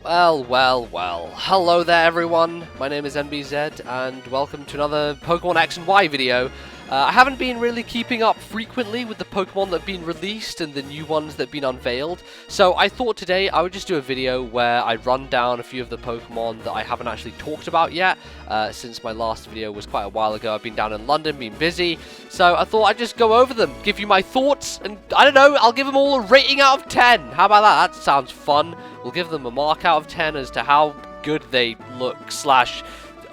Well. Hello there, everyone. My name is NBZ, and welcome to another Pokemon X and Y video. I haven't been really keeping up frequently with the Pokemon that have been released and the new ones that have been unveiled, so I thought today I would just do a video where I run down a few of the Pokemon that I haven't actually talked about yet, since my last video was quite a while ago. I've been down in London, been busy, so I thought I'd just go over them, give you my thoughts, and I don't know, I'll give them all a rating out of 10. How about that? That sounds fun. We'll give them a mark out of 10 as to how good they look slash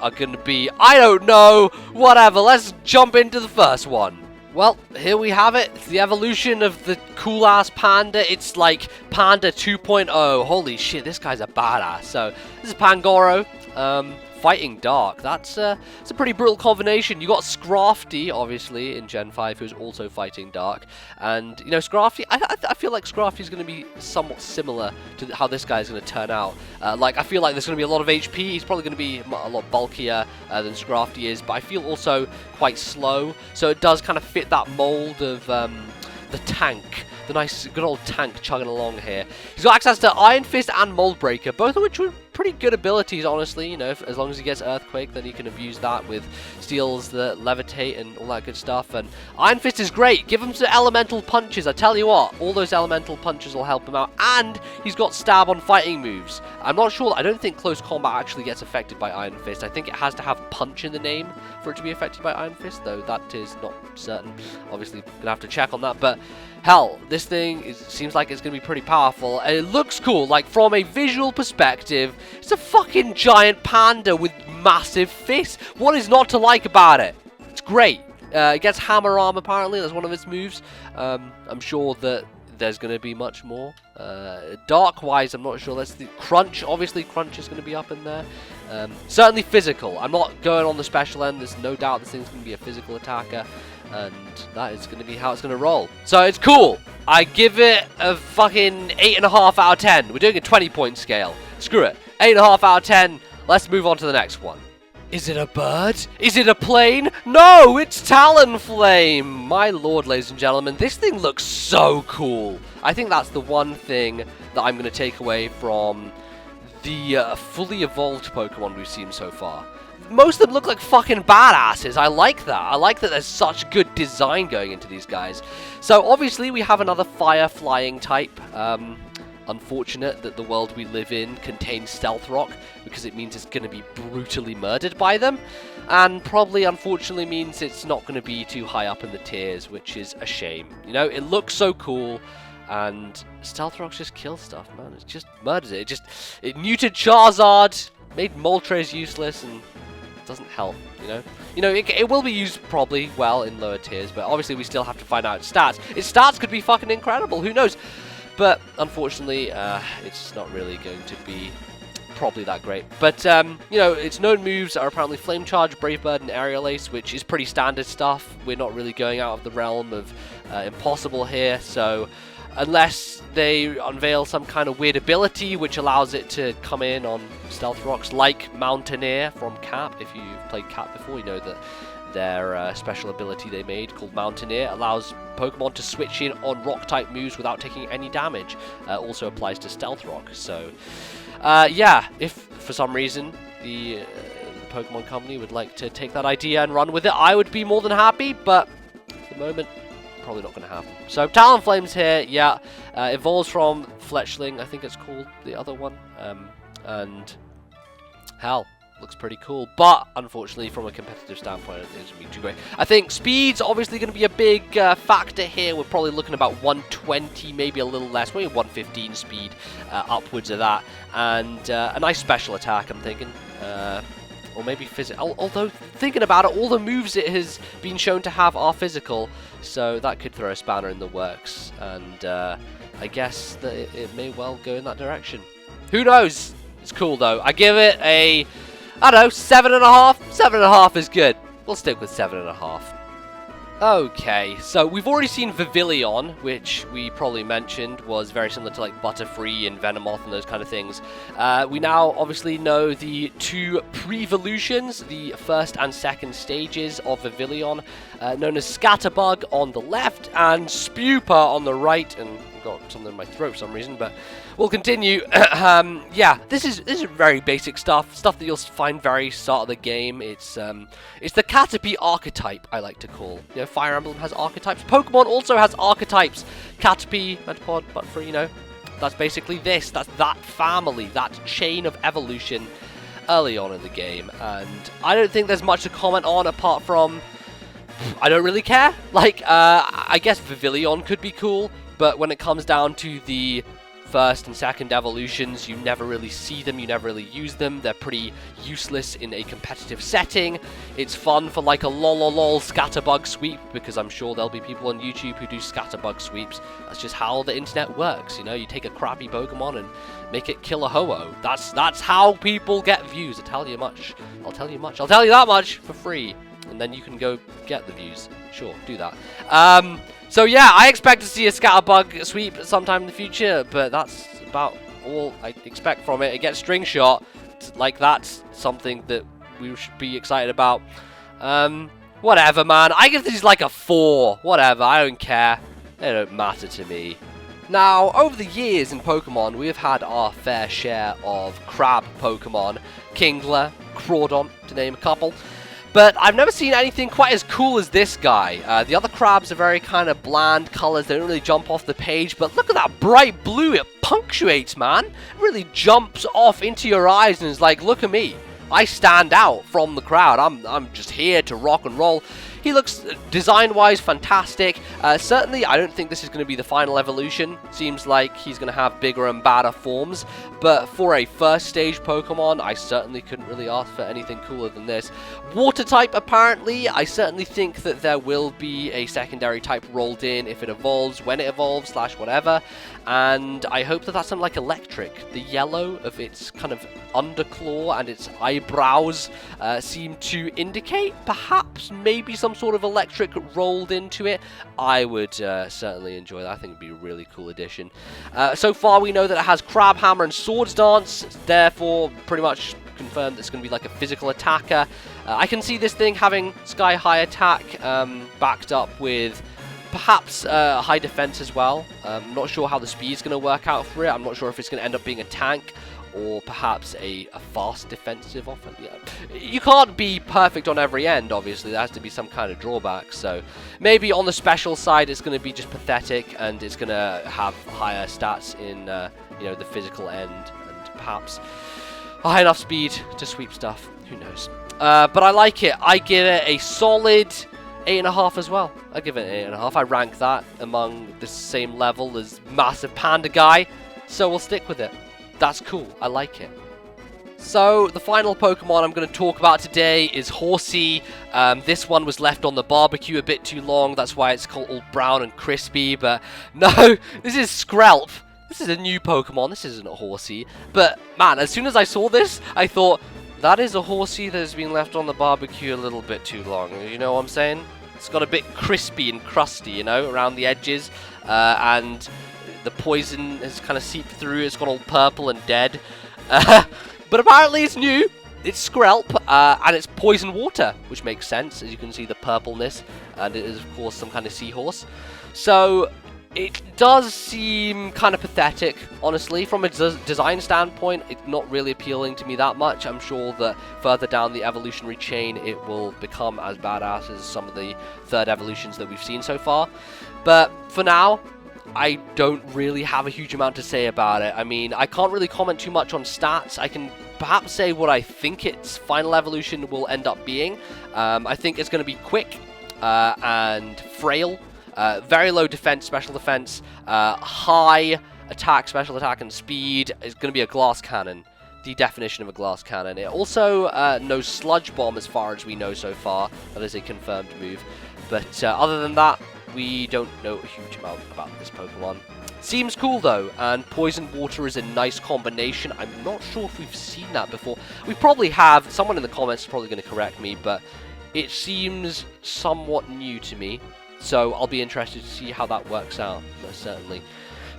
are gonna be. I don't know. Whatever. Let's jump into the first one. Well, here we have it. It's the evolution of the cool-ass panda. It's like Panda 2.0. Holy shit, this guy's a badass. So, this is Pangoro. Fighting Dark. That's it's a pretty brutal combination. You got Scrafty, obviously, in Gen 5, who's also fighting Dark. And, you know, Scrafty, I feel like Scrafty's going to be somewhat similar to how this guy's going to turn out. I feel like there's going to be a lot of HP. He's probably going to be a lot bulkier than Scrafty is, but I feel also quite slow. So it does kind of fit that mold of the tank. The nice, good old tank chugging along here. He's got access to Iron Fist and Mold Breaker, both of which were pretty good abilities, honestly. You know, as long as he gets Earthquake, then he can abuse that with steals that levitate and all that good stuff. And Iron Fist is great. Give him some elemental punches. I tell you what, all those elemental punches will help him out. And he's got stab on fighting moves. I'm not sure. I don't think close combat actually gets affected by Iron Fist. I think it has to have punch in the name for it to be affected by Iron Fist, though that is not certain. Obviously, gonna have to check on that, but hell, this thing seems like it's going to be pretty powerful, and it looks cool. Like, from a visual perspective, it's a fucking giant panda with massive fists. What is not to like about it? It's great. It gets Hammer Arm, apparently. That's one of its moves. I'm sure that there's going to be much more. Dark-wise, I'm not sure. Let's see. Crunch, obviously, Crunch is going to be up in there. Certainly physical. I'm not going on the special end. There's no doubt this thing's going to be a physical attacker. And that is going to be how it's going to roll. So it's cool. I give it a fucking 8.5 out of 10. We're doing a 20-point scale. Screw it. 8.5 out of 10. Let's move on to the next one. Is it a bird? Is it a plane? No, it's Talonflame. My lord, ladies and gentlemen, this thing looks so cool. I think that's the one thing that I'm going to take away from the fully evolved Pokemon we've seen so far. Most of them look like fucking badasses. I like that. I like that there's such good design going into these guys. So obviously we have another fire flying type. Unfortunate that the world we live in contains Stealth Rock, because it means it's going to be brutally murdered by them. And probably, unfortunately, means it's not going to be too high up in the tiers, which is a shame. You know, it looks so cool. And Stealth Rocks just kills stuff, man. It just murders it. It neutered Charizard, made Moltres useless, and doesn't help, you know. It will be used probably well in lower tiers, but obviously we still have to find out its stats. Its stats could be fucking incredible, who knows? But unfortunately, it's not really going to be probably that great. But you know, its known moves are apparently Flame Charge, Brave Bird, and Aerial Ace, which is pretty standard stuff. We're not really going out of the realm of impossible here, so unless they unveil some kind of weird ability which allows it to come in on Stealth Rocks, like Mountaineer from Cap. If you've played Cap before, you know that their special ability they made, called Mountaineer, allows Pokemon to switch in on Rock-type moves without taking any damage. Also applies to Stealth Rock. So, yeah, if for some reason the Pokemon Company would like to take that idea and run with it, I would be more than happy, but at the moment, probably not going to happen. So Talonflame's here, yeah. Evolves from Fletchling, I think it's called, the other one. And hell, looks pretty cool. But unfortunately, from a competitive standpoint, I don't think it's going to be too great. I think speed's obviously going to be a big factor here. We're probably looking about 120, maybe a little less, maybe 115 speed, upwards of that. And a nice special attack, I'm thinking. Or maybe physical. Although, thinking about it, all the moves it has been shown to have are physical. So that could throw a spanner in the works. And I guess that it may well go in that direction. Who knows? It's cool, though. I give it a, I don't know, 7.5? 7.5 is good. We'll stick with 7.5. Okay, so we've already seen Vivillon, which we probably mentioned was very similar to like Butterfree and Venomoth and those kind of things. We now obviously know the two pre-evolutions, the first and second stages of Vivillon, known as Scatterbug on the left and Spupa on the right, and got something in my throat for some reason, but we'll continue. Yeah, this is very basic stuff that you'll find very start of the game. It's the Caterpie archetype, I like to call. You know, Fire Emblem has archetypes. Pokemon also has archetypes. Caterpie, Metapod, but for, you know, that's basically this. That's that family, that chain of evolution early on in the game. And I don't think there's much to comment on apart from I don't really care. Like, I guess Vivillon could be cool, but when it comes down to the first and second evolutions, you never really see them, you never really use them. They're pretty useless in a competitive setting. It's fun for like a lol scatterbug sweep, because I'm sure there'll be people on YouTube who do scatterbug sweeps. That's just how the internet works, you know? You take a crappy Pokemon and make it kill a ho-oh. That's how people get views. I'll tell you that much for free. And then you can go get the views. Sure, do that. So yeah, I expect to see a Scatterbug sweep sometime in the future, but that's about all I expect from it. It gets string shot, like that's something that we should be excited about. Whatever, man. I give these like a 4. Whatever, I don't care. They don't matter to me. Now, over the years in Pokemon, we have had our fair share of crab Pokemon. Kingler, Crawdon, to name a couple. But I've never seen anything quite as cool as this guy. The other crabs are very kind of bland colors. They don't really jump off the page. But look at that bright blue. It punctuates, man. It really jumps off into your eyes and is like, look at me. I stand out from the crowd. I'm just here to rock and roll. He looks, design-wise, fantastic. Certainly, I don't think this is going to be the final evolution. Seems like he's going to have bigger and badder forms. But for a first-stage Pokemon, I certainly couldn't really ask for anything cooler than this. Water-type, apparently. I certainly think that there will be a secondary type rolled in if it evolves, when it evolves, / whatever. And I hope that that's something like electric. The yellow of its kind of underclaw and its eyebrows seem to indicate perhaps maybe some sort of electric rolled into it. I would certainly enjoy that. I think it'd be a really cool addition. So far we know that it has Crab Hammer and Swords Dance, therefore pretty much confirmed it's going to be like a physical attacker. I can see this thing having Sky High attack backed up with perhaps high defense as well. I'm not sure how the speed's going to work out for it. I'm not sure if it's going to end up being a tank or perhaps a fast defensive offense. Yeah. You can't be perfect on every end, obviously. There has to be some kind of drawback. So maybe on the special side, it's going to be just pathetic, and it's going to have higher stats in you know, the physical end, and perhaps a high enough speed to sweep stuff. Who knows? But I like it. I give it a solid 8.5 as well. I give it an 8.5. I rank that among the same level as Massive Panda Guy, so we'll stick with it. That's cool. I like it. So, the final Pokemon I'm going to talk about today is Horsey. This one was left on the barbecue a bit too long. That's why it's called all brown and crispy. But no, this is Skrelp. This is a new Pokemon. This isn't a Horsey. But, man, as soon as I saw this, I thought, that is a Horsey that has been left on the barbecue a little bit too long. You know what I'm saying? It's got a bit crispy and crusty, you know, around the edges. And the poison has kind of seeped through. It's got all purple and dead. But apparently it's new. It's Skrelp, and it's poison water, which makes sense, as you can see the purpleness. And it is, of course, some kind of seahorse. So it does seem kind of pathetic, honestly. From a design standpoint, it's not really appealing to me that much. I'm sure that further down the evolutionary chain, it will become as badass as some of the third evolutions that we've seen so far. But for now, I don't really have a huge amount to say about it. I mean, I can't really comment too much on stats. I can perhaps say what I think its final evolution will end up being. I think it's going to be quick and frail. Very low defense, special defense, high attack, special attack, and speed. It's going to be a glass cannon. The definition of a glass cannon. It also knows Sludge Bomb as far as we know so far. That is a confirmed move. But other than that, we don't know a huge amount about this Pokemon. Seems cool though, and Poison Water is a nice combination. I'm not sure if we've seen that before. We probably have. Someone in the comments is probably going to correct me, but it seems somewhat new to me. So I'll be interested to see how that works out, most certainly.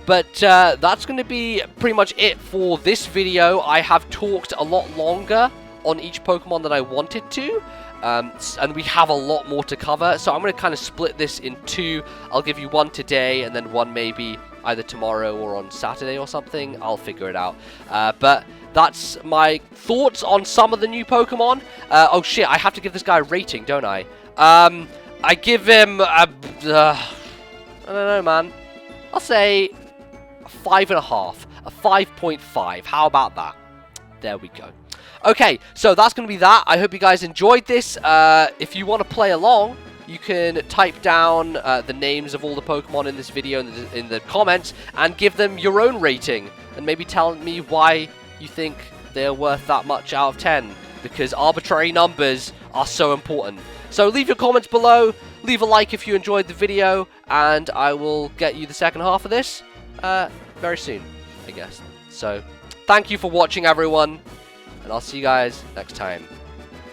But that's going to be pretty much it for this video. I have talked a lot longer on each Pokemon than I wanted to. And we have a lot more to cover, so I'm going to kind of split this in two. I'll give you one today, and then one maybe either tomorrow or on Saturday or something. I'll figure it out. But that's my thoughts on some of the new Pokemon. Oh shit, I have to give this guy a rating, don't I? I give him I don't know, man. I'll say a 5.5, a 5.5. How about that? There we go. Okay, so that's going to be that. I hope you guys enjoyed this. If you want to play along, you can type down the names of all the Pokemon in this video in the comments and give them your own rating. And maybe tell me why you think they're worth that much out of 10. Because arbitrary numbers are so important. So leave your comments below. Leave a like if you enjoyed the video. And I will get you the second half of this very soon, I guess. So thank you for watching, everyone. And I'll see you guys next time.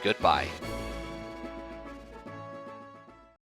Goodbye.